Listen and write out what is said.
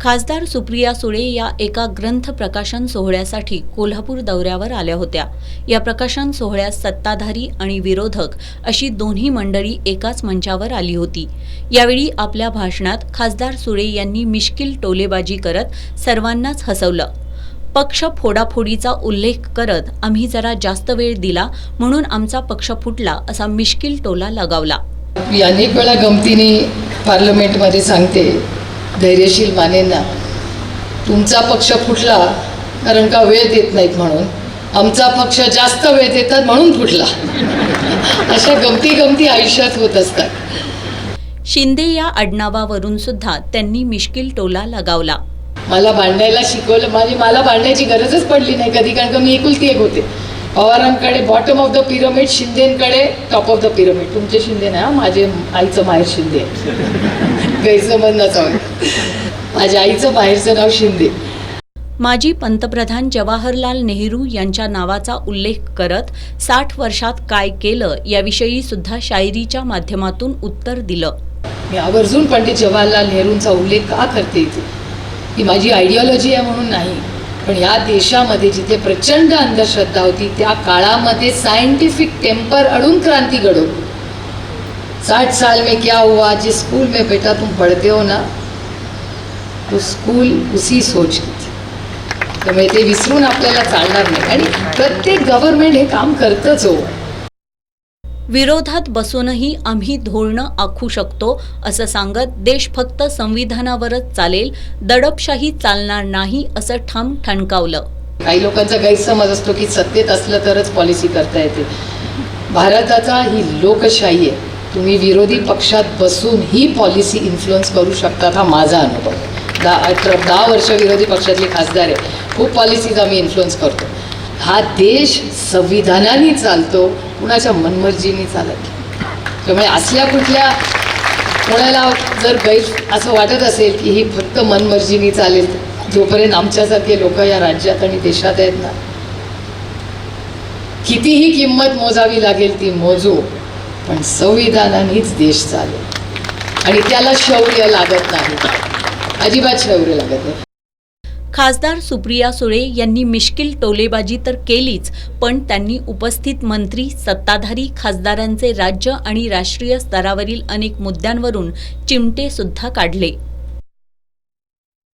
खासदार सुप्रिया सुळे या एका ग्रंथ प्रकाशन सोहळ्यासाठी कोल्हापूर दौऱ्यावर आल्या होत्या। या प्रकाशन सोहळ्यात सत्ताधारी आणि विरोधक अशी दोन्ही मंडळी एकाच मंचावर आली होती। यावेळी आपल्या भाषणात खासदार सुळे यांनी मिश्किल टोलेबाजी करत सर्वांनाच हसवलं। पक्ष फोडाफोडीचा उल्लेख करत आम्ही जरा जास्त वेळ दिला म्हणून आमचा पक्ष फुटला असा मिश्किल टोला लगावला। मी अनेक वेळा गमतीने पार्लमेंटमध्ये सांगते धैर्यशील मानेंना, तुमचा पक्ष फुटला कारण का वेळ देत नाहीत म्हणून, आमचा पक्ष जास्त वेळ देतात म्हणून फुटला। अशा गमती आयुष्यात होत असतात। शिंदे या आडनावावरून सुद्धा त्यांनी मिश्किल टोला लगावला। मला भांडायला शिकवलं, मला भांडायची गरजच पडली नाही कधी, कारण का मी एकुलती एक होते। पवारांकडे बॉटम ऑफ द पिरामिड, शिंदेकडे टॉप ऑफ द पिरामिड। तुमचे शिंदे नाही, माझे आईचं माहेर शिंदे, गैरसमज नसावं, माझ्या आईचं माहेरचं नाव शिंदे। माजी पंतप्रधान जवाहरलाल नेहरू यांच्या नावाचा उल्लेख करत 60 वर्षात काय केलं याविषयी सुद्धा शायरीच्या माध्यमातून उत्तर दिलं। मी आवर्जून पंडित जवाहरलाल नेहरूंचा उल्लेख का करते इथे, ही माझी आयडिओलॉजी आहे म्हणून नाही, पण या देशामध्ये जिथे प्रचंड अंधश्रद्धा होती त्या काळामध्ये साइंटिफिक टेम्पर अड़ून क्रांति घडो। 60 साल में क्या हुआ, जिस स्कूल में बेटा तुम पढ़ते हो ना, तो स्कूल उसी सोच की थी। त्यामुळे ते विसरून आपल्याला चालणार नाही, आणि प्रत्येक गव्हर्नमेंट हे काम करतच हो। विरोधात बसूनही आम्ही धोरणं आखू शकतो असं सांगत देश फक्त संविधानावरच चालेल, दडपशाही चालणार नाही असं ठाम ठणकावलं। काही लोकांचा गैरसमज असतो की सत्तेत असलं तरच पॉलिसी करता येते। भारताचा ही लोकशाही आहे, तुम्ही विरोधी पक्षात बसून ही पॉलिसी इन्फ्लुअन्स करू शकतात, हा माझा अनुभव। 10 वर्ष विरोधी पक्षातले खासदार आहे, खूप पॉलिसीज आम्ही इन्फ्लुअन्स करतो। हा देश संविधानाने चालतो, कुणाच्या मनमर्जीने चालत। त्यामुळे असल्या कुठल्या कोणाला जर असं वाटत असेल की ही फक्त मनमर्जीने चालेल, जोपर्यंत आमच्यासारखे लोक या राज्यात आणि देशात आहेत ना, कितीही किंमत मोजावी लागेल ती मोजू, पण संविधानानेच देश चालेल आणि त्याला शौर्य लागत नाही, अजिबात शौर्य लागत नाही। खासदार सुप्रिया सुळे यांनी मिश्किल टोलेबाजी तर केलीच, पण त्यांनी उपस्थित मंत्री, सत्ताधारी खासदारांचे राज्य आणि राष्ट्रीय स्तरावरील अनेक मुद्द्यांवरून चिमटे सुद्धा काढले।